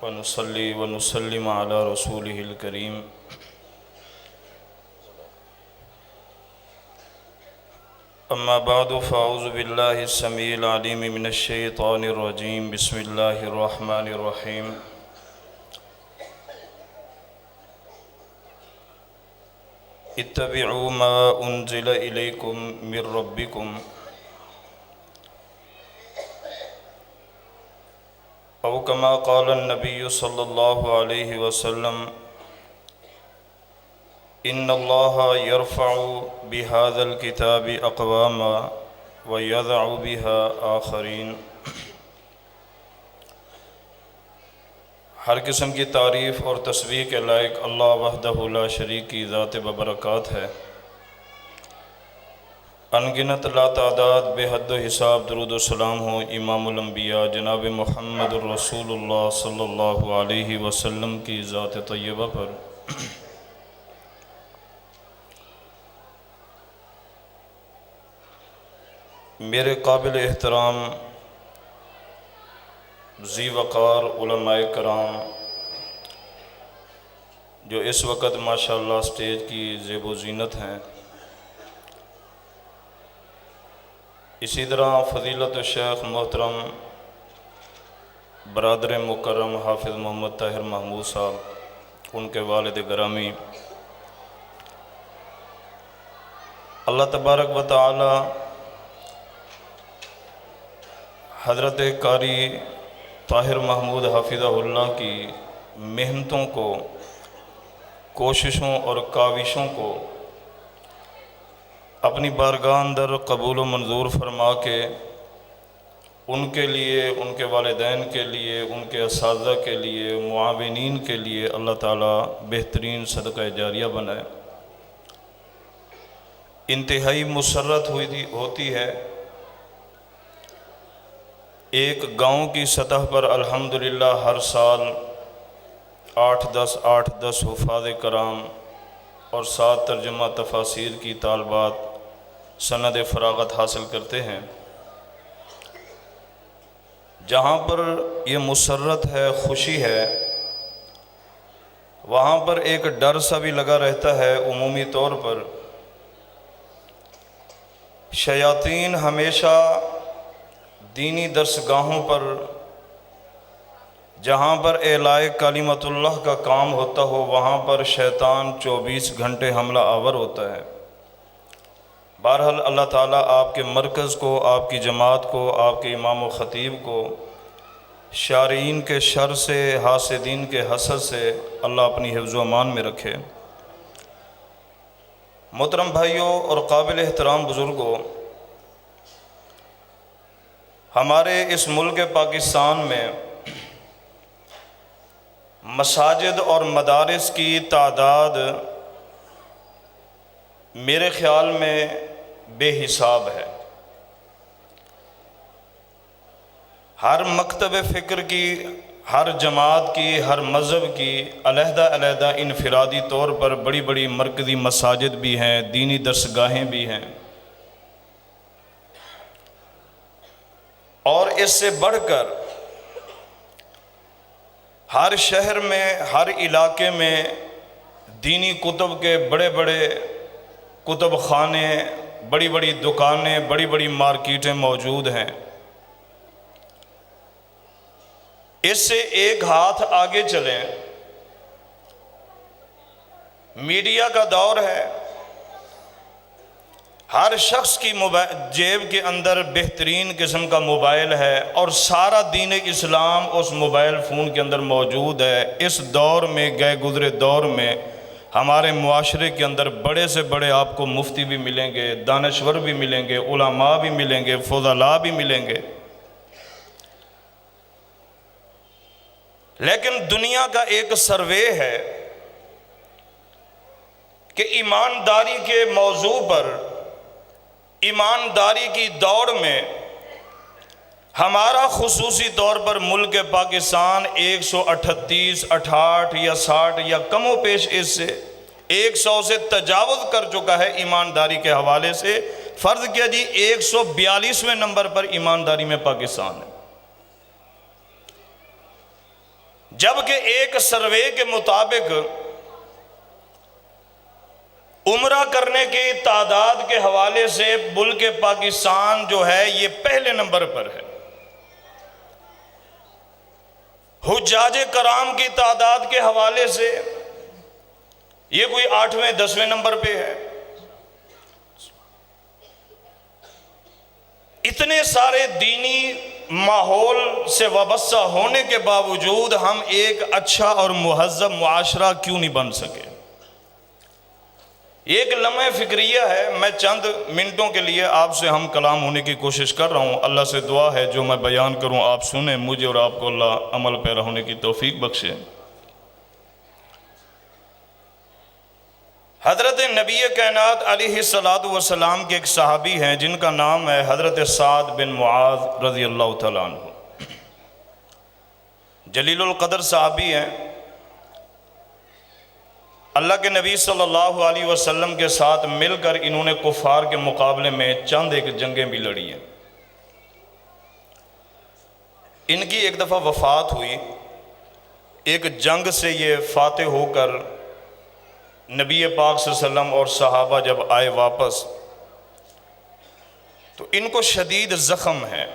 ونصلي ونسلم على رسوله الكريم أما بعد فأعوذ بالله السميع العليم من الشيطان الرجيم بسم الله الرحمن الرحيم اتبعوا ما أنزل إليكم من ربكم أو كما قال النبي صلى الله عليه وسلم إن الله يرفع بهذا الكتاب أقواما ويضع بها آخرين۔ ہر قسم کی تعریف اور تسبیح کے لائق اللہ وحدہ لا شریک کی ذات ببرکات ہے۔ انگنت لا تعداد بے حد و حساب درود و سلام ہو امام الانبیاء جناب محمد الرسول اللہ صلی اللہ علیہ وسلم کی ذات طیبہ پر۔ میرے قابل احترام ذی وقار علماء کرام جو اس وقت ماشاءاللہ سٹیج کی زیب و زینت ہیں، اسی طرح فضیلت الشیخ محترم برادر مکرم حافظ محمد طاہر محمود صاحب، ان کے والد گرامی، اللہ تبارک و تعالی حضرت قاری طاہر محمود حافظہ اللہ کی محنتوں کو، کوششوں اور کاوشوں کو اپنی بارگاہ اندر قبول و منظور فرما کے ان کے لیے، ان کے والدین کے لیے، ان کے اساتذہ کے لیے، معاونین کے لیے اللہ تعالیٰ بہترین صدقہ جاریہ بنائے۔ انتہائی مسرت ہوتی ہے ایک گاؤں کی سطح پر الحمدللہ ہر سال 8-10 حفاظ کرام اور 7 ترجمہ تفاسیر کی طالبات سند فراغت حاصل کرتے ہیں۔ جہاں پر یہ مسرت ہے، خوشی ہے، وہاں پر ایک ڈر سا بھی لگا رہتا ہے عمومی طور پر۔ شیاطین ہمیشہ دینی درسگاہوں پر، جہاں پر اعلاء کلمت اللہ کا کام ہوتا ہو، وہاں پر شیطان 24 گھنٹے حملہ آور ہوتا ہے۔ بہرحال اللہ تعالیٰ آپ کے مرکز کو، آپ کی جماعت کو، آپ کے امام و خطیب کو شارعین کے شر سے، حاسدین کے حسد سے اللہ اپنی حفظ و امان میں رکھے۔ محترم بھائیوں اور قابل احترام بزرگوں، ہمارے اس ملک پاکستان میں مساجد اور مدارس کی تعداد میرے خیال میں بے حساب ہے۔ ہر مکتب فکر کی، ہر جماعت کی، ہر مذہب کی علیحدہ علیحدہ انفرادی طور پر بڑی بڑی مرکزی مساجد بھی ہیں، دینی درسگاہیں بھی ہیں، اور اس سے بڑھ کر ہر شہر میں، ہر علاقے میں دینی کتب کے بڑے بڑے کتب خانے، بڑی بڑی دکانیں، بڑی بڑی مارکیٹیں موجود ہیں۔ اس سے ایک ہاتھ آگے چلیں، میڈیا کا دور ہے، ہر شخص کی جیب کے اندر بہترین قسم کا موبائل ہے اور سارا دین اسلام اس موبائل فون کے اندر موجود ہے۔ اس دور میں، گئے گزرے دور میں، ہمارے معاشرے کے اندر بڑے سے بڑے آپ کو مفتی بھی ملیں گے، دانشور بھی ملیں گے، علماء بھی ملیں گے، فضلاء بھی ملیں گے، لیکن دنیا کا ایک سروے ہے کہ ایمانداری کے موضوع پر، ایمانداری کی دوڑ میں ہمارا خصوصی طور پر ملک پاکستان 138، 68 یا 60 یا کم و بیش اس سے 100 سے تجاوز کر چکا ہے ایمانداری کے حوالے سے۔ فرض کیا جی 142ویں نمبر پر ایمانداری میں پاکستان ہے۔ جبکہ ایک سروے کے مطابق عمرہ کرنے کی تعداد کے حوالے سے ملک پاکستان جو ہے یہ پہلے نمبر پر ہے۔ حجاج کرام کی تعداد کے حوالے سے یہ کوئی 8ویں 10ویں نمبر پہ ہے۔ اتنے سارے دینی ماحول سے وابستہ ہونے کے باوجود ہم ایک اچھا اور مہذب معاشرہ کیوں نہیں بن سکے؟ ایک لمحہ فکریہ ہے، میں چند منٹوں کے لیے آپ سے ہم کلام ہونے کی کوشش کر رہا ہوں۔ اللہ سے دعا ہے جو میں بیان کروں آپ سنیں، مجھے اور آپ کو اللہ عمل پیرا ہونے کی توفیق بخشے۔ حضرت نبی کائنات علیہ السلام کے ایک صحابی ہیں جن کا نام ہے حضرت سعد بن معاذ رضی اللہ تعالیٰ عنہ۔ جلیل القدر صحابی ہیں۔ اللہ کے نبی صلی اللہ علیہ وسلم کے ساتھ مل کر انہوں نے کفار کے مقابلے میں چند ایک جنگیں بھی لڑی ہیں۔ ان کی ایک دفعہ وفات ہوئی، ایک جنگ سے یہ فاتح ہو کر نبی پاک صلی اللہ علیہ وسلم اور صحابہ جب آئے واپس تو ان کو شدید زخم ہے۔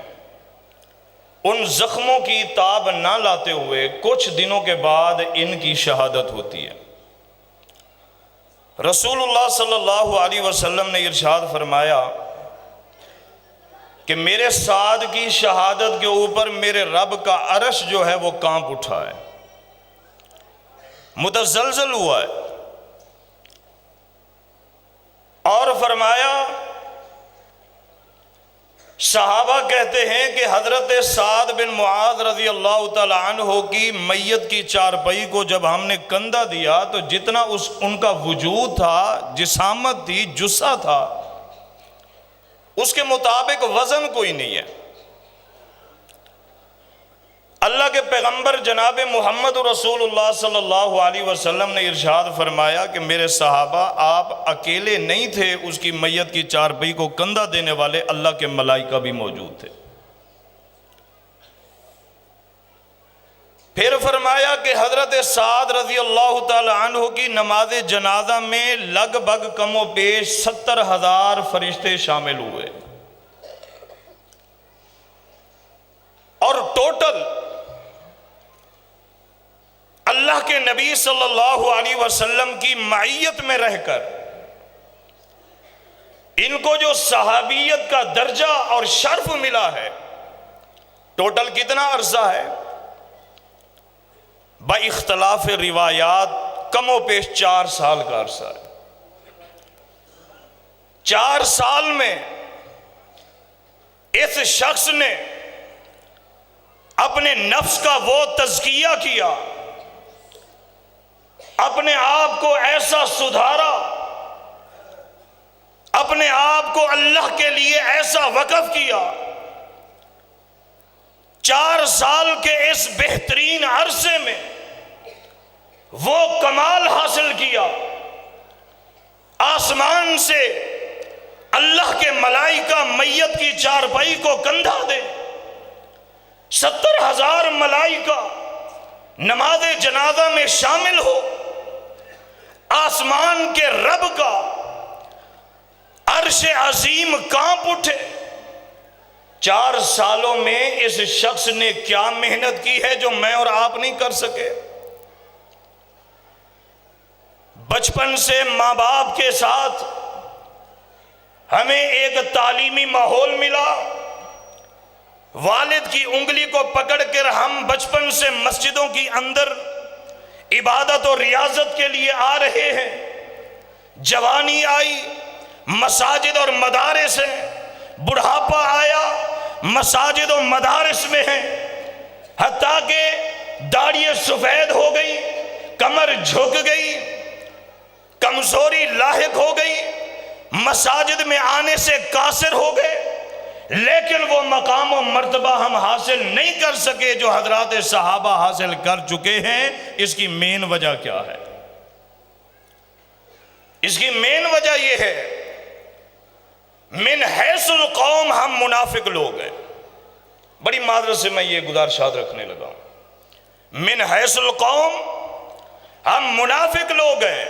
ان زخموں کی تاب نہ لاتے ہوئے کچھ دنوں کے بعد ان کی شہادت ہوتی ہے۔ رسول اللہ صلی اللہ علیہ وسلم نے ارشاد فرمایا کہ میرے سعد کی شہادت کے اوپر میرے رب کا عرش جو ہے وہ کانپ اٹھا ہے، متزلزل ہوا ہے۔ اور فرمایا، صحابہ کہتے ہیں کہ حضرت سعد بن معاذ رضی اللہ تعالیٰ عنہ کی میت کی چارپائی کو جب ہم نے کندھا دیا تو جتنا ان کا وجود تھا، جسامت تھی، جثہ تھا، اس کے مطابق وزن کوئی نہیں ہے۔ اللہ کے پیغمبر جناب محمد رسول اللہ صلی اللہ علیہ وسلم نے ارشاد فرمایا کہ میرے صحابہ آپ اکیلے نہیں تھے، اس کی میت کی چارپائی کو کندھا دینے والے اللہ کے ملائکہ بھی موجود تھے۔ پھر فرمایا کہ حضرت سعد رضی اللہ تعالی عنہ کی نماز جنازہ میں لگ بھگ کم و بیش 70,000 فرشتے شامل ہوئے، اور ٹوٹل اللہ کے نبی صلی اللہ علیہ وسلم کی معیت میں رہ کر ان کو جو صحابیت کا درجہ اور شرف ملا ہے، ٹوٹل کتنا عرصہ ہے؟ با اختلاف روایات کم و بیش 4 سال کا عرصہ ہے۔ 4 سال میں اس شخص نے اپنے نفس کا وہ تزکیہ کیا، اپنے آپ کو ایسا سدھارا، اپنے آپ کو اللہ کے لیے ایسا وقف کیا، 4 سال کے اس بہترین عرصے میں وہ کمال حاصل کیا۔ آسمان سے اللہ کے ملائکہ میت کی چارپائی کو کندھا دے، 70,000 ملائکہ نماز جنازہ میں شامل ہو، آسمان کے رب کا عرش عظیم کانپ اٹھے۔ 4 سالوں میں اس شخص نے کیا محنت کی ہے جو میں اور آپ نہیں کر سکے؟ بچپن سے ماں باپ کے ساتھ ہمیں ایک تعلیمی ماحول ملا، والد کی انگلی کو پکڑ کر ہم بچپن سے مسجدوں کی اندر عبادت اور ریاضت کے لیے آ رہے ہیں، جوانی آئی، مساجد اور مدارس ہیں، بڑھاپا آیا، مساجد و مدارس میں ہیں، حتیٰ کہ داڑھی سفید ہو گئی، کمر جھک گئی، کمزوری لاحق ہو گئی، مساجد میں آنے سے قاصر ہو گئے، لیکن وہ مقام و مرتبہ ہم حاصل نہیں کر سکے جو حضرات صحابہ حاصل کر چکے ہیں۔ اس کی مین وجہ کیا ہے؟ اس کی مین وجہ یہ ہے، من حیث القوم ہم منافق لوگ ہیں۔ بڑی معذرت سے میں یہ گزارشات رکھنے لگا ہوں، من حیث القوم ہم منافق لوگ ہیں،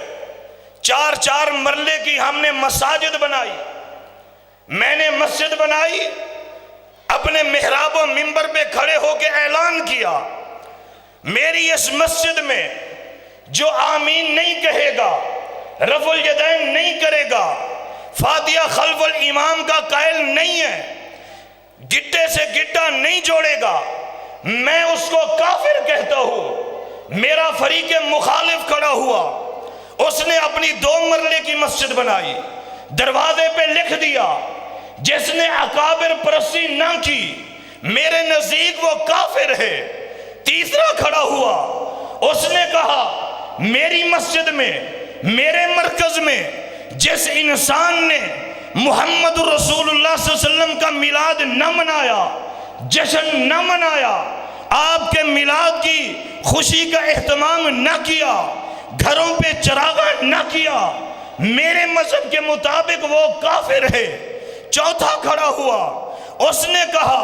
4 مرلے کی ہم نے مساجد بنائی، میں نے مسجد بنائی، اپنے محراب و منبر پہ کھڑے ہو کے اعلان کیا میری اس مسجد میں جو آمین نہیں کہے گا، رفع الیدین نہیں کرے گا، فاتحہ خلف الامام کا قائل نہیں ہے، گٹے سے گٹا نہیں جوڑے گا، میں اس کو کافر کہتا ہوں۔ میرا فریق مخالف کھڑا ہوا، اس نے اپنی 2 مرلے کی مسجد بنائی، دروازے پہ لکھ دیا جس نے اکابر پرستی نہ کی میرے نزدیک وہ کافر ہے۔ تیسرا کھڑا ہوا، اس نے کہا میری مسجد میں، میرے مرکز میں جس انسان نے محمد رسول اللہ صلی اللہ علیہ وسلم کا میلاد نہ منایا، جشن نہ منایا، آپ کے میلاد کی خوشی کا اہتمام نہ کیا، گھروں پہ چراغاں نہ کیا، میرے مذہب کے مطابق وہ کافر ہے۔ چوتھا کھڑا ہوا، اس نے کہا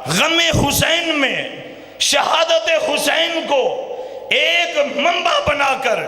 غم حسین میں شہادت حسین کو ایک منبع بنا کر،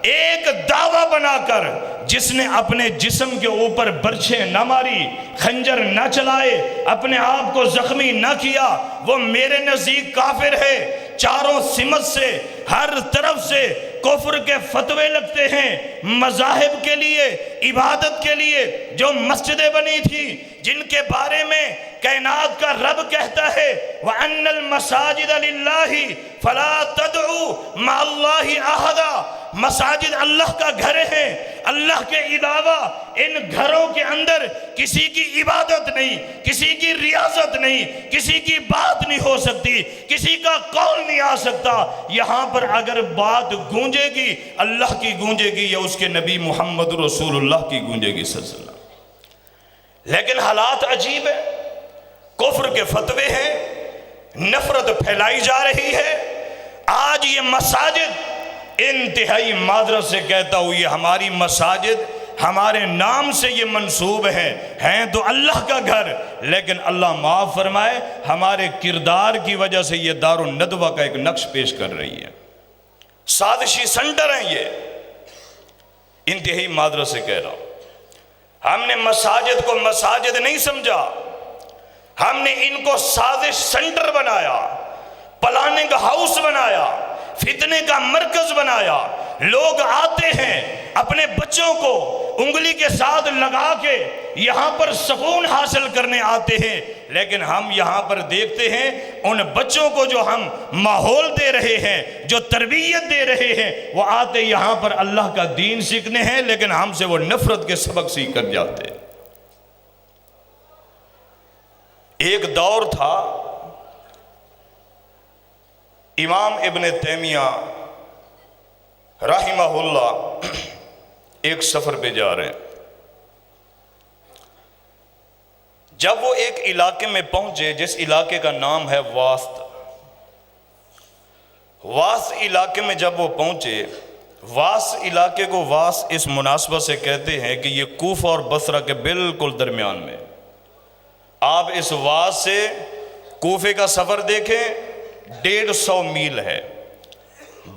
ایک دعویٰ بنا کر، جس نے اپنے جسم کے اوپر برچھیں نہ ماری، خنجر نہ چلائے، اپنے آپ کو زخمی نہ کیا، وہ میرے نزدیک کافر ہے۔ چاروں سمت سے، ہر طرف سے کفر کے فتوے لگتے ہیں۔ مذاہب کے لیے، عبادت کے لیے جو مسجدیں بنی تھی، جن کے بارے میں کائنات کا رب کہتا ہے وَأَنَّ الْمَسَاجِدَ لِلَّهِ فَلَا تَدْعُوا مَعَ اللَّهِ أَحَدًا، مساجد اللہ کا گھر ہے، اللہ کے علاوہ ان گھروں کے اندر کسی کی عبادت نہیں، کسی کی ریاضت نہیں، کسی کی بات نہیں ہو سکتی، کسی کا قول نہیں آ سکتا۔ یہاں پر اگر بات گونجے گی اللہ کی گونجے گی یا اس کے نبی محمد رسول اللہ کی گونجے گی صلی اللہ علیہ وسلم۔ لیکن حالات عجیب ہیں، کفر کے فتوے ہیں، نفرت پھیلائی جا رہی ہے۔ آج یہ مساجد، انتہائی معذرت سے کہتا ہوں، یہ ہماری مساجد ہمارے نام سے یہ منسوب ہیں تو اللہ کا گھر، لیکن اللہ معاف فرمائے ہمارے کردار کی وجہ سے یہ دار الندوہ کا ایک نقش پیش کر رہی ہے۔ سازشی سنٹر ہیں یہ، انتہائی معذرت سے کہہ رہا ہوں۔ ہم نے مساجد کو مساجد نہیں سمجھا، ہم نے ان کو سازش سنٹر بنایا، پلاننگ ہاؤس بنایا، فتنے کا مرکز بنایا۔ لوگ آتے ہیں اپنے بچوں کو انگلی کے ساتھ لگا کے یہاں پر سکون حاصل کرنے آتے ہیں، لیکن ہم یہاں پر دیکھتے ہیں ان بچوں کو جو ہم ماحول دے رہے ہیں، جو تربیت دے رہے ہیں، وہ آتے یہاں پر اللہ کا دین سیکھنے ہیں، لیکن ہم سے وہ نفرت کے سبق سیکھ کر جاتے۔ ایک دور تھا، امام ابن تیمیہ رحمہ اللہ ایک سفر پہ جا رہے ہیں۔ جب وہ ایک علاقے میں پہنچے جس علاقے کا نام ہے واسط، واسط علاقے میں جب وہ پہنچے، واسط علاقے کو واسط اس مناسبت سے کہتے ہیں کہ یہ کوفہ اور بصرہ کے بالکل درمیان میں۔ آپ اس واسط سے کوفے کا سفر دیکھیں 150 میل ہے،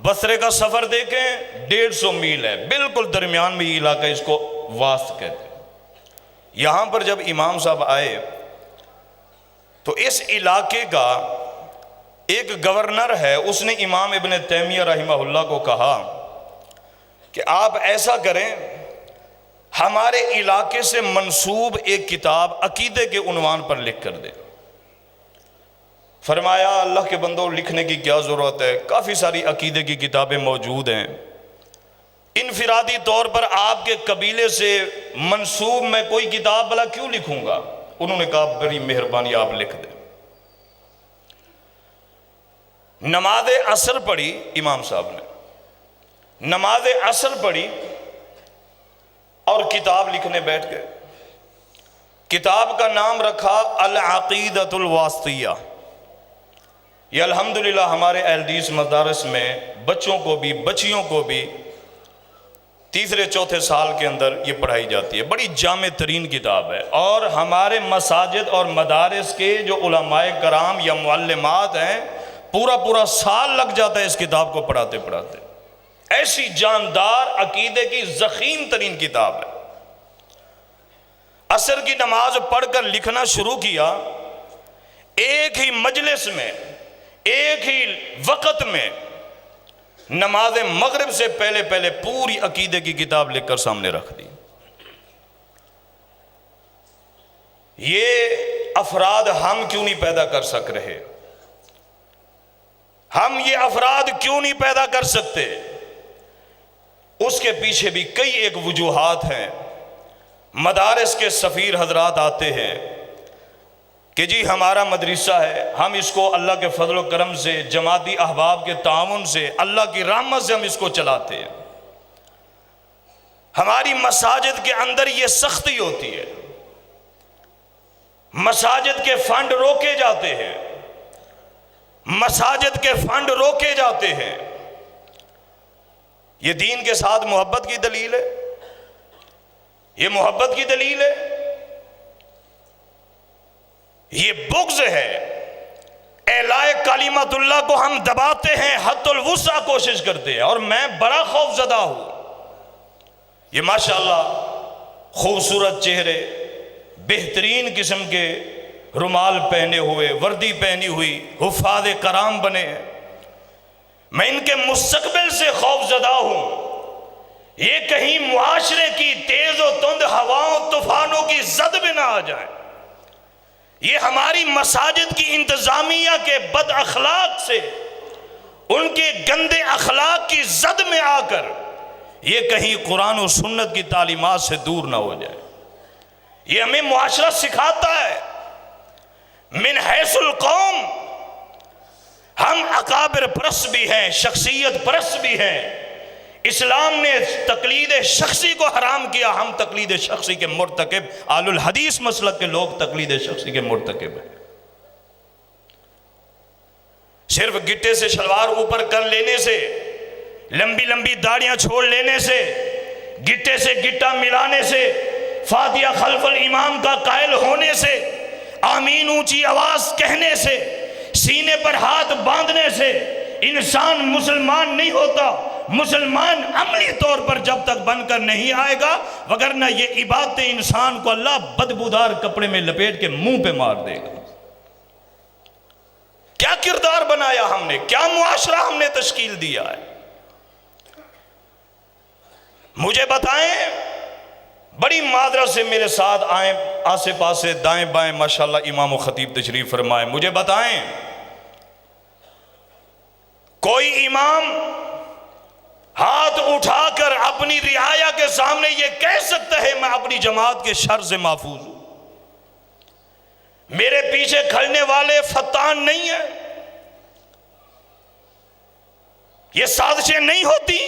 بصرے کا سفر دیکھیں 150 میل ہے، بالکل درمیان میں یہ علاقہ، اس کو واسط کہتے ہیں۔ یہاں پر جب امام صاحب آئے تو اس علاقے کا ایک گورنر ہے، اس نے امام ابن تیمیہ رحمہ اللہ کو کہا کہ آپ ایسا کریں، ہمارے علاقے سے منسوب ایک کتاب عقیدے کے عنوان پر لکھ کر دیں۔ فرمایا اللہ کے بندوں، لکھنے کی کیا ضرورت ہے، کافی ساری عقیدے کی کتابیں موجود ہیں، انفرادی طور پر آپ کے قبیلے سے منسوب میں کوئی کتاب بلا کیوں لکھوں گا؟ انہوں نے کہا بڑی مہربانی، آپ لکھ دیں۔ نماز عصر پڑھی امام صاحب نے، نماز عصر پڑھی اور کتاب لکھنے بیٹھ گئے۔ کتاب کا نام رکھا العقیدۃ الواسطیہ۔ یہ الحمدللہ ہمارے اہل حدیث مدارس میں بچوں کو بھی بچیوں کو بھی تیسرے چوتھے سال کے اندر یہ پڑھائی جاتی ہے۔ بڑی جامع ترین کتاب ہے، اور ہمارے مساجد اور مدارس کے جو علماء کرام یا معلمات ہیں پورا سال لگ جاتا ہے اس کتاب کو پڑھاتے پڑھاتے. ایسی جاندار عقیدے کی ضخیم ترین کتاب ہے. عصر کی نماز پڑھ کر لکھنا شروع کیا، ایک ہی مجلس میں ایک ہی وقت میں نماز مغرب سے پہلے پوری عقیدے کی کتاب لکھ کر سامنے رکھ دی. یہ افراد ہم کیوں نہیں پیدا کر سک رہے؟ ہم یہ افراد کیوں نہیں پیدا کر سکتے؟ اس کے پیچھے بھی کئی ایک وجوہات ہیں. مدارس کے سفیر حضرات آتے ہیں کہ جی ہمارا مدرسہ ہے، ہم اس کو اللہ کے فضل و کرم سے، جماعتی احباب کے تعاون سے، اللہ کی رحمت سے ہم اس کو چلاتے ہیں. ہماری مساجد کے اندر یہ سختی ہوتی ہے، مساجد کے فنڈ روکے جاتے ہیں، مساجد کے فنڈ روکے جاتے ہیں. یہ دین کے ساتھ محبت کی دلیل ہے؟ یہ محبت کی دلیل ہے؟ یہ بغض ہے. اعلاء کلمت اللہ کو ہم دباتے ہیں، حد الوسع کوشش کرتے ہیں. اور میں بڑا خوف زدہ ہوں. یہ ماشاءاللہ خوبصورت چہرے، بہترین قسم کے رومال پہنے ہوئے، وردی پہنی ہوئی حفاظ کرام بنے ہیں. میں ان کے مستقبل سے خوف زدہ ہوں. یہ کہیں معاشرے کی تیز و تند ہواؤں طوفانوں کی زد میں نہ آ جائیں. یہ ہماری مساجد کی انتظامیہ کے بد اخلاق سے، ان کے گندے اخلاق کی زد میں آ کر یہ کہیں قرآن و سنت کی تعلیمات سے دور نہ ہو جائے. یہ ہمیں معاشرہ سکھاتا ہے. من حیث القوم ہم اکابر پرست بھی ہیں، شخصیت پرست بھی ہیں. اسلام نے تقلید شخصی کو حرام کیا، ہم تقلید شخصی کے مرتکب، اہل الحدیث مسلک کے لوگ تقلید شخصی کے مرتکب ہیں. صرف گٹے سے شلوار اوپر کر لینے سے، لمبی لمبی داڑیاں چھوڑ لینے سے، گٹے سے گٹا ملانے سے، فاتحہ خلف الامام کا قائل ہونے سے، آمین اونچی آواز کہنے سے، سینے پر ہاتھ باندھنے سے انسان مسلمان نہیں ہوتا. مسلمان عملی طور پر جب تک بن کر نہیں آئے گا، وگرنہ یہ عبادت انسان کو اللہ بدبودار کپڑے میں لپیٹ کے منہ پہ مار دے گا. کیا کردار بنایا ہم نے، کیا معاشرہ ہم نے تشکیل دیا ہے؟ مجھے بتائیں. بڑی معذرت سے میرے ساتھ آئیں، آسے پاسے دائیں بائیں ماشاءاللہ امام و خطیب تشریف فرمائیں. مجھے بتائیں کوئی امام ہاتھ اٹھا کر اپنی رعایا کے سامنے یہ کہہ سکتا ہے میں اپنی جماعت کے شر سے محفوظ ہوں، میرے پیچھے کھڑنے والے فتان نہیں ہیں، یہ سازشیں نہیں ہوتی،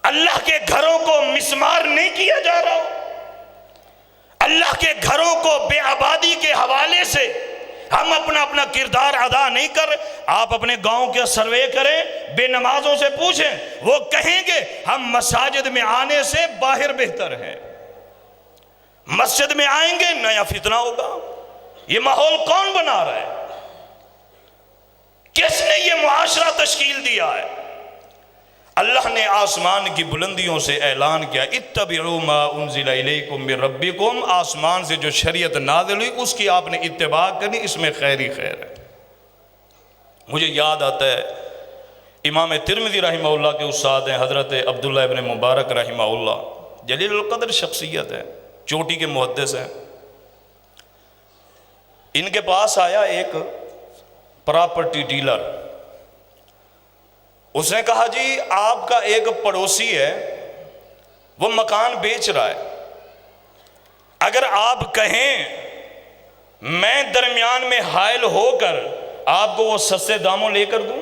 اللہ کے گھروں کو مسمار نہیں کیا جا رہا، اللہ کے گھروں کو بے آبادی کے حوالے سے ہم اپنا کردار ادا نہیں کر. آپ اپنے گاؤں کے سروے کریں، بے نمازوں سے پوچھیں، وہ کہیں گے ہم مساجد میں آنے سے باہر بہتر ہیں. مسجد میں آئیں گے نیا فتنہ ہوگا. یہ ماحول کون بنا رہا ہے؟ کس نے یہ معاشرہ تشکیل دیا ہے؟ اللہ نے آسمان کی بلندیوں سے اعلان کیا اتبعوا ما انزل الیکم من ربکم. آسمان سے جو شریعت نازل ہوئی اس کی آپ نے اتباع کرنی، اس میں خیر ہی خیر ہے. مجھے یاد آتا ہے امام ترمذی رحمہ اللہ کے استاد ہیں حضرت عبداللہ ابن مبارک رحمہ اللہ، جلیل القدر شخصیت ہے، چوٹی کے محدث ہیں. ان کے پاس آیا ایک پراپرٹی ڈیلر. اس نے کہا جی آپ کا ایک پڑوسی ہے، وہ مکان بیچ رہا ہے، اگر آپ کہیں میں درمیان میں حائل ہو کر آپ کو وہ سستے داموں لے کر دوں.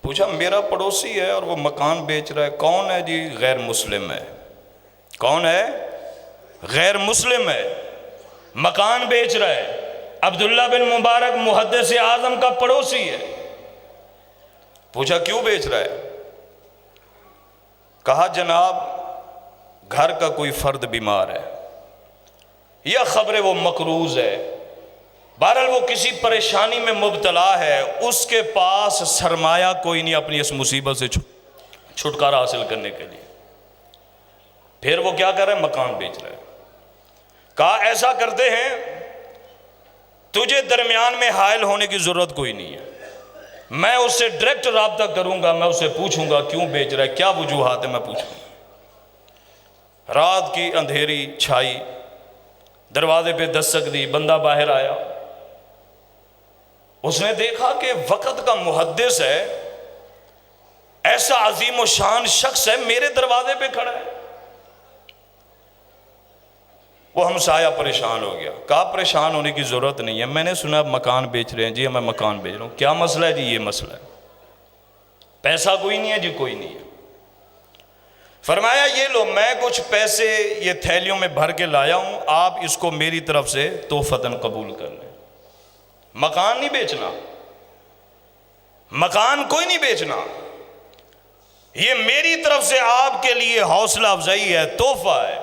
پوچھا میرا پڑوسی ہے اور وہ مکان بیچ رہا ہے. کون ہے جی؟ غیر مسلم ہے. کون ہے؟ غیر مسلم ہے، مکان بیچ رہا ہے. عبداللہ بن مبارک محدث اعظم کا پڑوسی ہے. پوچھا کیوں بیچ رہا ہے؟ کہا جناب گھر کا کوئی فرد بیمار ہے، یا خبر وہ مقروض ہے، بہرحال وہ کسی پریشانی میں مبتلا ہے، اس کے پاس سرمایہ کوئی نہیں اپنی اس مصیبت سے چھٹکارا حاصل کرنے کے لیے. پھر وہ کیا کر رہا ہے؟ مکان بیچ رہا ہے. کہا ایسا کرتے ہیں، تجھے درمیان میں حائل ہونے کی ضرورت کوئی نہیں ہے، میں اس سے ڈائریکٹ رابطہ کروں گا، میں اسے پوچھوں گا کیوں بیچ رہا ہے، کیا وجوہات ہے، میں پوچھوں گا. رات کی اندھیری چھائی، دروازے پہ دستک دی، بندہ باہر آیا. اس نے دیکھا کہ وقت کا محدث ہے، ایسا عظیم و شان شخص ہے، میرے دروازے پہ کھڑا ہے. وہ ہمسایہ پریشان ہو گیا. کہا پریشان ہونے کی ضرورت نہیں ہے، میں نے سنا مکان بیچ رہے ہیں. جی میں مکان بیچ رہا ہوں. کیا مسئلہ ہے؟ جی یہ مسئلہ ہے. پیسہ کوئی نہیں ہے؟ جی کوئی نہیں ہے. فرمایا یہ لو، میں کچھ پیسے یہ تھیلیوں میں بھر کے لایا ہوں، آپ اس کو میری طرف سے تحفتاً قبول کر لیں. مکان نہیں بیچنا، مکان کوئی نہیں بیچنا، یہ میری طرف سے آپ کے لیے حوصلہ افزائی ہے، تحفہ ہے،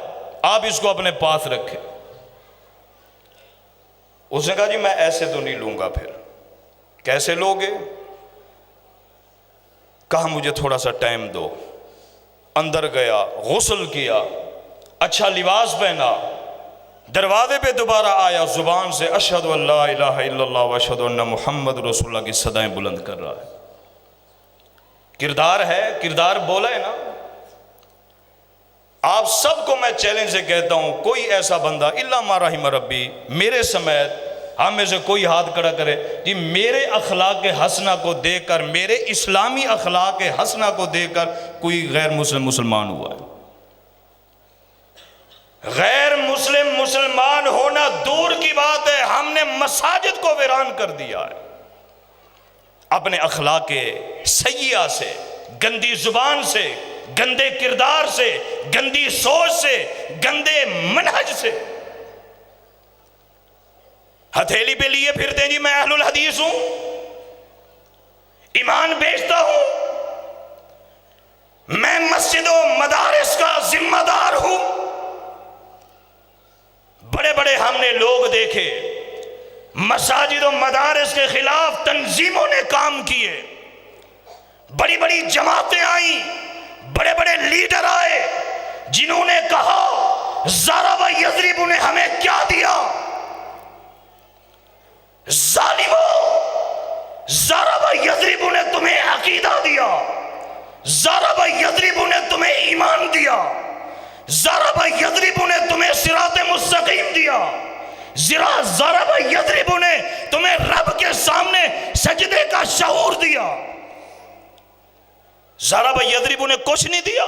آپ اس کو اپنے پاس رکھیں. اس نے کہا جی میں ایسے تو نہیں لوں گا. پھر کیسے لوگے؟ کہا مجھے تھوڑا سا ٹائم دو. اندر گیا، غسل کیا، اچھا لباس پہنا، دروازے پہ دوبارہ آیا، زبان سے اشہد ان لا الہ الا اللہ و اشہد ان محمد رسول اللہ کی صدائیں بلند کر رہا ہے. کردار ہے، کردار بولا ہے نا. آپ سب کو میں چیلنج سے کہتا ہوں، کوئی ایسا بندہ الا ما رحم ربی، میرے سمیت ہم میں سے کوئی ہاتھ کھڑا کرے کہ میرے اخلاق حسنہ کو دیکھ کر، میرے اسلامی اخلاق حسنہ کو دیکھ کر کوئی غیر مسلم مسلمان ہوا ہے. غیر مسلم مسلمان ہونا دور کی بات ہے، ہم نے مساجد کو ویران کر دیا ہے اپنے اخلاق سیئہ سے، گندی زبان سے، گندے کردار سے، گندی سوچ سے، گندے منہج سے. ہتھیلی پہ لیے پھرتے ہیں جی میں اہل الحدیث ہوں، ایمان بیچتا ہوں، میں مسجد و مدارس کا ذمہ دار ہوں. بڑے بڑے ہم نے لوگ دیکھے، مساجد و مدارس کے خلاف تنظیموں نے کام کیے، بڑی بڑی جماعتیں آئیں، بڑے بڑے لیڈر آئے جنہوں نے کہا ضرب یضرب نے ہمیں کیا دیا؟ ظالموں، ضرب یضرب نے تمہیں عقیدہ دیا، ضرب یضرب نے تمہیں ایمان دیا، ضرب یضرب نے تمہیں صراط مستقیم دیا، ضرب یضرب نے تمہیں رب کے سامنے سجدے کا شعور دیا. ضرب یضرب نے کچھ نہیں دیا.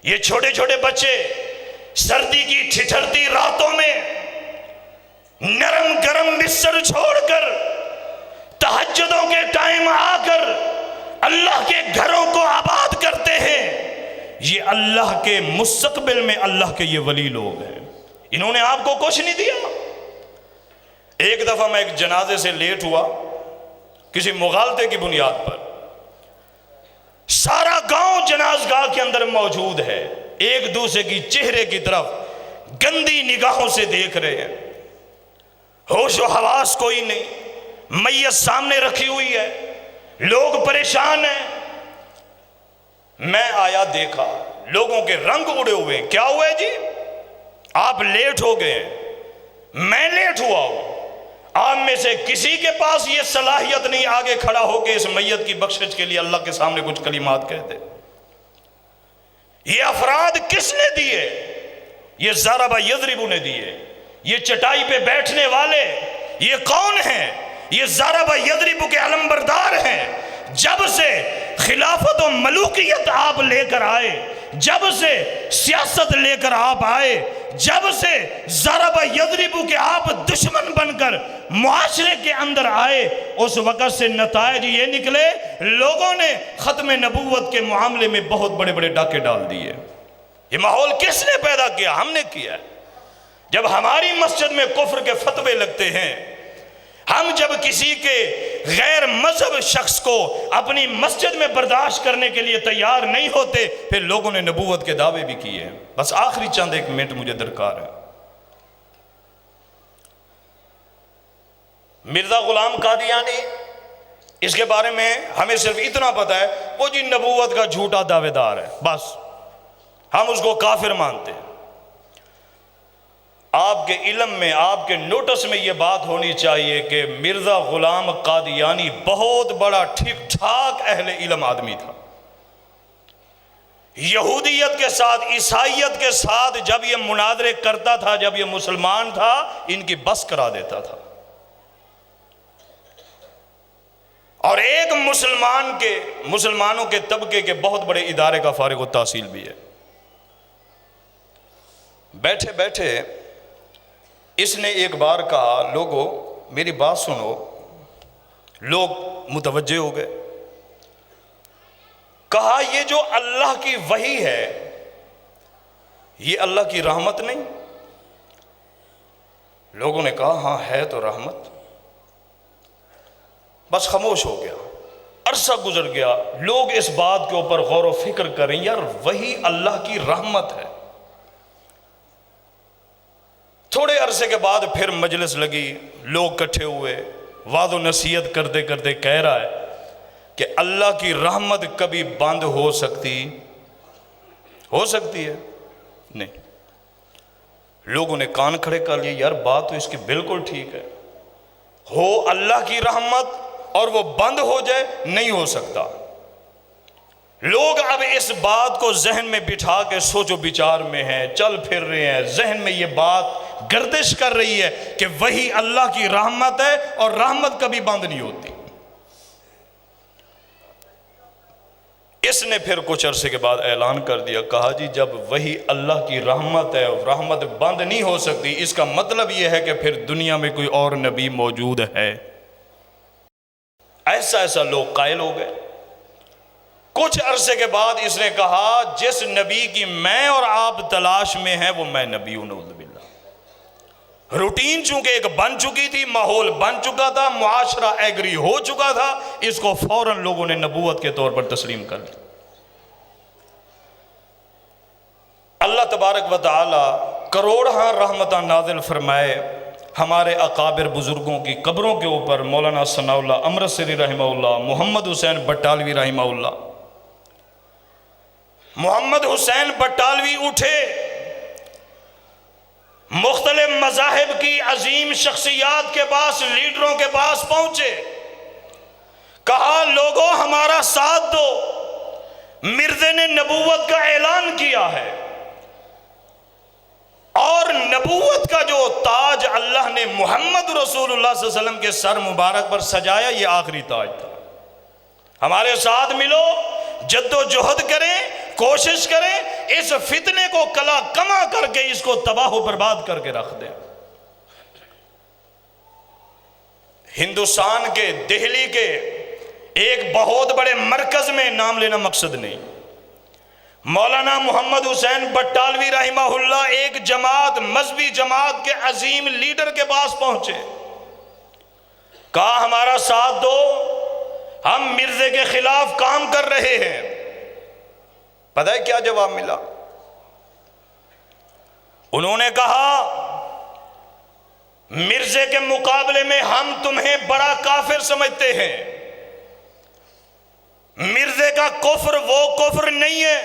یہ چھوٹے چھوٹے بچے سردی کی ٹھٹھرتی راتوں میں نرم گرم بستر چھوڑ کر تہجدوں کے ٹائم آ کر اللہ کے گھروں کو آباد کرتے ہیں. یہ اللہ کے مستقبل میں اللہ کے یہ ولی لوگ ہیں، انہوں نے آپ کو کچھ نہیں دیا. ایک دفعہ میں ایک جنازے سے لیٹ ہوا کسی مغالطے کی بنیاد پر، سارا گاؤں جنازگاہ کے اندر موجود ہے، ایک دوسرے کی چہرے کی طرف گندی نگاہوں سے دیکھ رہے ہیں، ہوش و حواس کوئی نہیں، میت سامنے رکھی ہوئی ہے، لوگ پریشان ہیں. میں آیا، دیکھا لوگوں کے رنگ اڑے ہوئے ہیں. کیا ہوا ہے جی؟ آپ لیٹ ہو گئے ہیں، میں لیٹ ہوا ہوں. آپ میں سے کسی کے پاس یہ صلاحیت نہیں آگے کھڑا ہو کے اس میت کی بخشش کے لیے اللہ کے سامنے کچھ کلمات کہہ دے. یہ افراد کس نے دیے؟ یہ ضرب یضرب نے دیے. یہ چٹائی پہ بیٹھنے والے یہ کون ہیں؟ یہ ضرب یضرب کے علمبردار ہیں. جب سے خلافت و ملوکیت آپ لے کر آئے، جب سے سیاست لے کر آپ آئے، جب سے ضرب یضرب کے آپ دشمن بن کر معاشرے کے اندر آئے، اس وقت سے نتائج یہ نکلے لوگوں نے ختم نبوت کے معاملے میں بہت بڑے بڑے ڈاکے ڈال دیے. یہ ماحول کس نے پیدا کیا؟ ہم نے کیا ہے. جب ہماری مسجد میں کفر کے فتوے لگتے ہیں، ہم جب کسی کے غیر مذہب شخص کو اپنی مسجد میں برداشت کرنے کے لیے تیار نہیں ہوتے، پھر لوگوں نے نبوت کے دعوے بھی کیے ہیں. بس آخری چند ایک منٹ مجھے درکار ہے. مرزا غلام قادیانی، اس کے بارے میں ہمیں صرف اتنا پتہ ہے وہ جی نبوت کا جھوٹا دعوے دار ہے، بس ہم اس کو کافر مانتے ہیں۔ آپ کے علم میں، آپ کے نوٹس میں یہ بات ہونی چاہیے کہ مرزا غلام قادیانی بہت بڑا ٹھیک ٹھاک اہل علم آدمی تھا۔ یہودیت کے ساتھ، عیسائیت کے ساتھ جب یہ مناظرے کرتا تھا، جب یہ مسلمان تھا، ان کی بس کرا دیتا تھا۔ اور ایک مسلمانوں کے طبقے کے بہت بڑے ادارے کا فارغ التحصیل بھی ہے۔ بیٹھے بیٹھے اس نے ایک بار کہا، لوگو میری بات سنو۔ لوگ متوجہ ہو گئے۔ کہا یہ جو اللہ کی وحی ہے یہ اللہ کی رحمت نہیں؟ لوگوں نے کہا ہاں ہے تو رحمت۔ بس خاموش ہو گیا۔ عرصہ گزر گیا، لوگ اس بات کے اوپر غور و فکر کریں، یار وہی اللہ کی رحمت ہے۔ تھوڑے عرصے کے بعد پھر مجلس لگی، لوگ کٹھے ہوئے، وعظ و نصیحت کرتے کرتے کہہ رہا ہے کہ اللہ کی رحمت کبھی بند ہو سکتی ہے؟ نہیں۔ لوگوں نے کان کھڑے کر لیے، یار بات تو اس کی بالکل ٹھیک ہے، ہو اللہ کی رحمت اور وہ بند ہو جائے، نہیں ہو سکتا۔ لوگ اب اس بات کو ذہن میں بٹھا کے سوچ و بچار میں ہیں، چل پھر رہے ہیں، ذہن میں یہ بات گردش کر رہی ہے کہ وہی اللہ کی رحمت ہے اور رحمت کبھی بند نہیں ہوتی۔ اس نے پھر کچھ عرصے کے بعد اعلان کر دیا، کہا جی جب وہی اللہ کی رحمت ہے اور رحمت بند نہیں ہو سکتی، اس کا مطلب یہ ہے کہ پھر دنیا میں کوئی اور نبی موجود ہے۔ ایسا لوگ قائل ہو گئے۔ کچھ عرصے کے بعد اس نے کہا جس نبی کی میں اور آپ تلاش میں ہیں وہ میں نبی ہوں، نعوذ باللہ۔ روٹین چونکہ ایک بن چکی تھی، ماحول بن چکا تھا، معاشرہ ایگری ہو چکا تھا، اس کو فوراً لوگوں نے نبوت کے طور پر تسلیم کر لیا۔ اللہ تبارک و تعالی کروڑہاں رحمتاں نازل فرمائے ہمارے اکابر بزرگوں کی قبروں کے اوپر، مولانا ثناء اللہ امرتسری رحمہ اللہ، محمد حسین بٹالوی رحمہ اللہ۔ محمد حسین بٹالوی اٹھے، مختلف مذاہب کی عظیم شخصیات کے پاس، لیڈروں کے پاس پہنچے، کہا لوگوں ہمارا ساتھ دو، مرزے نے نبوت کا اعلان کیا ہے، اور نبوت کا جو تاج اللہ نے محمد رسول اللہ صلی اللہ علیہ وسلم کے سر مبارک پر سجایا یہ آخری تاج تھا۔ ہمارے ساتھ ملو، جد و جہد کریں، کوشش کریں، اس فتنے کو کلا کما کر کے اس کو تباہ و برباد کر کے رکھ دیں۔ ہندوستان کے دہلی کے ایک بہت بڑے مرکز میں، نام لینا مقصد نہیں، مولانا محمد حسین بٹالوی رحمہ اللہ ایک جماعت، مذہبی جماعت کے عظیم لیڈر کے پاس پہنچے، کہا ہمارا ساتھ دو، ہم مرزے کے خلاف کام کر رہے ہیں۔ پتہ ہے کیا جواب ملا؟ انہوں نے کہا مرزے کے مقابلے میں ہم تمہیں بڑا کافر سمجھتے ہیں۔ مرزے کا کفر وہ کفر نہیں ہے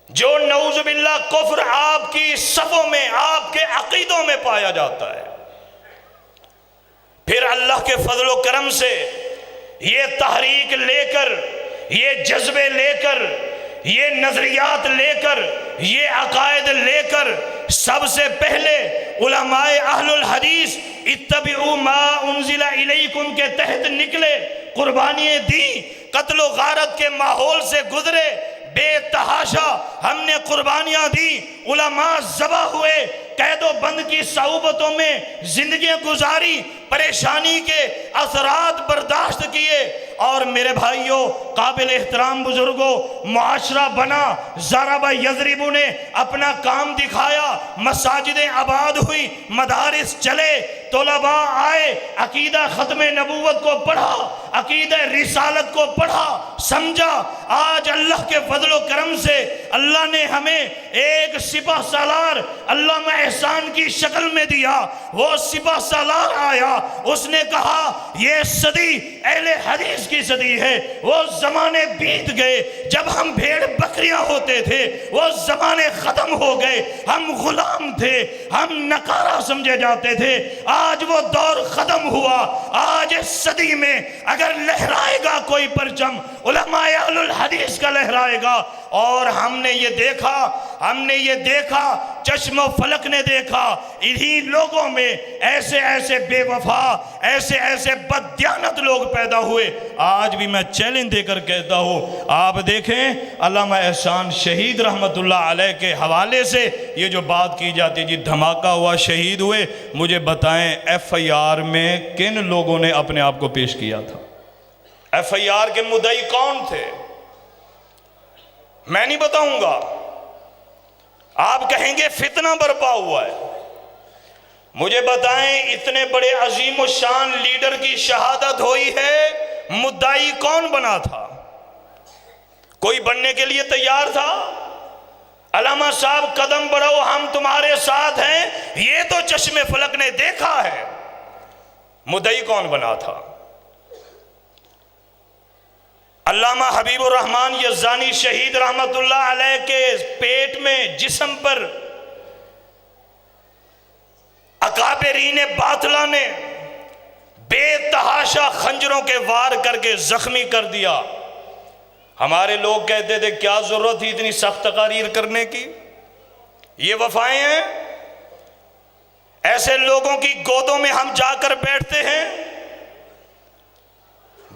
جو نعوذ باللہ کفر آپ کی صفوں میں، آپ کے عقیدوں میں پایا جاتا ہے۔ پھر اللہ کے فضل و کرم سے یہ تحریک لے کر، یہ جذبے لے کر، یہ نظریات لے کر، یہ عقائد لے کر، سب سے پہلے علماء اہل الحدیث اتبعوا ما انزل الیکم کے تحت نکلے، قربانیاں دی، قتل و غارت کے ماحول سے گزرے، بے تحاشا ہم نے قربانیاں دی، علماء ذبح ہوئے، قید و بند کی صعوبتوں میں زندگیاں گزاری، پریشانی کے اثرات برداشت کیے، اور میرے بھائیوں، قابل احترام بزرگوں، معاشرہ بنا، ضرب یضرب نے اپنا کام دکھایا، مساجدیں آباد ہوئی، مدارس چلے، طلباء آئے، عقیدہ ختم نبوت کو پڑھا، عقیدہ رسالت کو پڑھا سمجھا، آج اللہ کے فضل و کرم سے اللہ نے ہمیں ایک سپہ سالار علامہ احسان کی شکل میں دیا۔ وہ سپہ سالار آیا، اس نے کہا یہ صدی اہل حدیث کی صدی ہے۔ وہ زمانے بیت گئے جب ہم بھیڑ بکریاں ہوتے تھے، وہ زمانے ختم ہو گئے، ہم غلام تھے، ہم نکارہ سمجھے جاتے تھے، آج وہ دور ختم ہوا۔ آج اس صدی میں اگر لہرائے گا کوئی پرچم، علماء اہل الحدیث کا لہرائے گا۔ اور ہم نے یہ دیکھا، چشم و فلک نے دیکھا، انہی لوگوں میں ایسے ایسے بے وفا، ایسے ایسے بددیانت لوگ پیدا ہوئے۔ آج بھی میں چیلنج دے کر کہتا ہوں، آپ دیکھیں علامہ احسان شہید رحمت اللہ علیہ کے حوالے سے یہ جو بات کی جاتی جی دھماکہ ہوا، شہید ہوئے، مجھے بتائیں ایف آئی آر میں کن لوگوں نے اپنے آپ کو پیش کیا تھا؟ ایف آئی آر کے مدعی کون تھے؟ میں نہیں بتاؤں گا، آپ کہیں گے فتنہ برپا ہوا ہے۔ مجھے بتائیں اتنے بڑے عظیم و شان لیڈر کی شہادت ہوئی ہے، مدعی کون بنا تھا؟ کوئی بننے کے لیے تیار تھا؟ علامہ صاحب قدم بڑھاؤ ہم تمہارے ساتھ ہیں، یہ تو چشم فلک نے دیکھا ہے۔ مدعی کون بنا تھا؟ علامہ حبیب الرحمن یزدانی شہید رحمت اللہ علیہ کے پیٹ میں، جسم پر اکابرین باطلہ نے بے تحاشا خنجروں کے وار کر کے زخمی کر دیا۔ ہمارے لوگ کہتے تھے کیا ضرورت تھی اتنی سخت تقاریر کرنے کی؟ یہ وفائیں ہیں؟ ایسے لوگوں کی گودوں میں ہم جا کر بیٹھتے ہیں،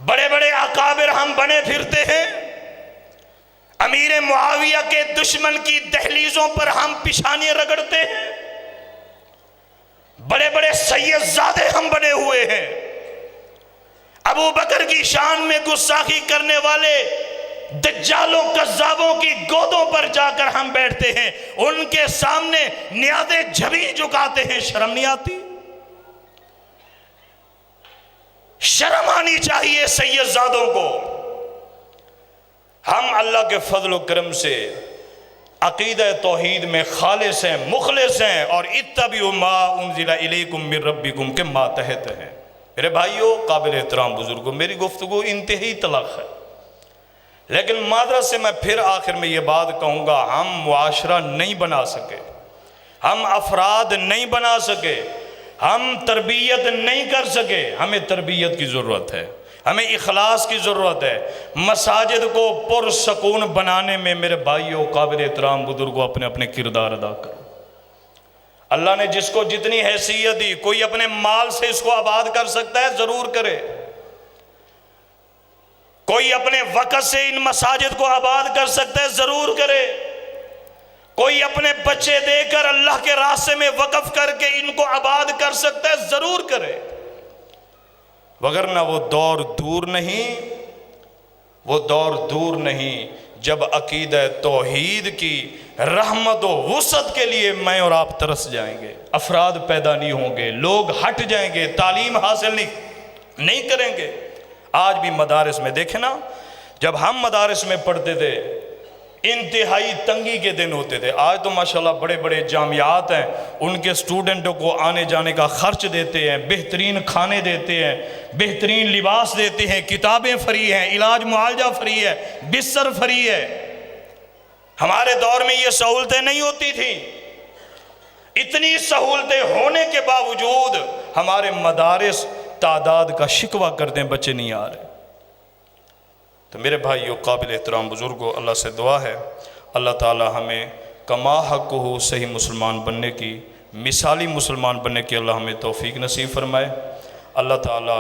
بڑے بڑے اکابر ہم بنے پھرتے ہیں، امیر معاویہ کے دشمن کی دہلیزوں پر ہم پیشانی رگڑتے ہیں، بڑے بڑے سید زادے ہم بنے ہوئے ہیں، ابو بکر کی شان میں گستاخی کرنے والے دجالوں کذابوں کی گودوں پر جا کر ہم بیٹھتے ہیں، ان کے سامنے نیازیں جھبی جھکاتے ہیں۔ شرم نہیں آتی؟ شرم آنی چاہیے سید زادوں کو۔ ہم اللہ کے فضل و کرم سے عقیدہ توحید میں خالص ہیں، مخلص ہیں، اور اتبعوا ما انزل الیکم من ربکم کے ماتحت ہیں۔ میرے بھائیوں، قابل احترام بزرگوں، میری گفتگو انتہائی تلخ ہے، لیکن معذرت سے میں پھر آخر میں یہ بات کہوں گا، ہم معاشرہ نہیں بنا سکے، ہم افراد نہیں بنا سکے، ہم تربیت نہیں کر سکے۔ ہمیں تربیت کی ضرورت ہے، ہمیں اخلاص کی ضرورت ہے۔ مساجد کو پرسکون بنانے میں میرے بھائیوں، قابل احترام بزرگوں، اپنے اپنے کردار ادا کرو۔ اللہ نے جس کو جتنی حیثیت دی، کوئی اپنے مال سے اس کو آباد کر سکتا ہے، ضرور کرے۔ کوئی اپنے وقت سے ان مساجد کو آباد کر سکتا ہے، ضرور کرے۔ کوئی اپنے بچے دے کر اللہ کے راستے میں وقف کر کے ان کو آباد کر سکتا ہے، ضرور کرے، وگرنہ وہ دور دور نہیں جب عقیدہ توحید کی رحمت و وسعت کے لیے میں اور آپ ترس جائیں گے، افراد پیدا نہیں ہوں گے، لوگ ہٹ جائیں گے، تعلیم حاصل نہیں کریں گے۔ آج بھی مدارس میں دیکھیں نا، جب ہم مدارس میں پڑھتے تھے انتہائی تنگی کے دن ہوتے تھے۔ آج تو ماشاءاللہ بڑے بڑے جامعات ہیں، ان کے اسٹوڈنٹوں کو آنے جانے کا خرچ دیتے ہیں، بہترین کھانے دیتے ہیں، بہترین لباس دیتے ہیں، کتابیں فری ہیں، علاج معالجہ فری ہے، بستر فری ہے۔ ہمارے دور میں یہ سہولتیں نہیں ہوتی تھیں۔ اتنی سہولتیں ہونے کے باوجود ہمارے مدارس تعداد کا شکوہ کرتے ہیں، بچے نہیں آ رہے۔ تو میرے بھائیو، قابل احترام بزرگوں، اللہ سے دعا ہے اللہ تعالی ہمیں کما حقہ صحیح مسلمان بننے کی، مثالی مسلمان بننے کی اللہ ہمیں توفیق نصیب فرمائے۔ اللہ تعالی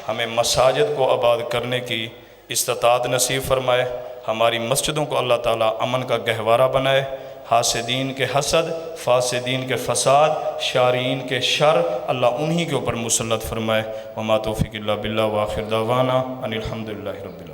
ہمیں مساجد کو آباد کرنے کی استطاعت نصیب فرمائے۔ ہماری مسجدوں کو اللہ تعالی امن کا گہوارہ بنائے، حاسدین کے حسد، فاسدین کے فساد، شارین کے شر اللہ انہی کے اوپر مسلط فرمائے۔ وما توفیق الا باللہ، وآخر دعوانا ان الحمدللہ رب العالمین۔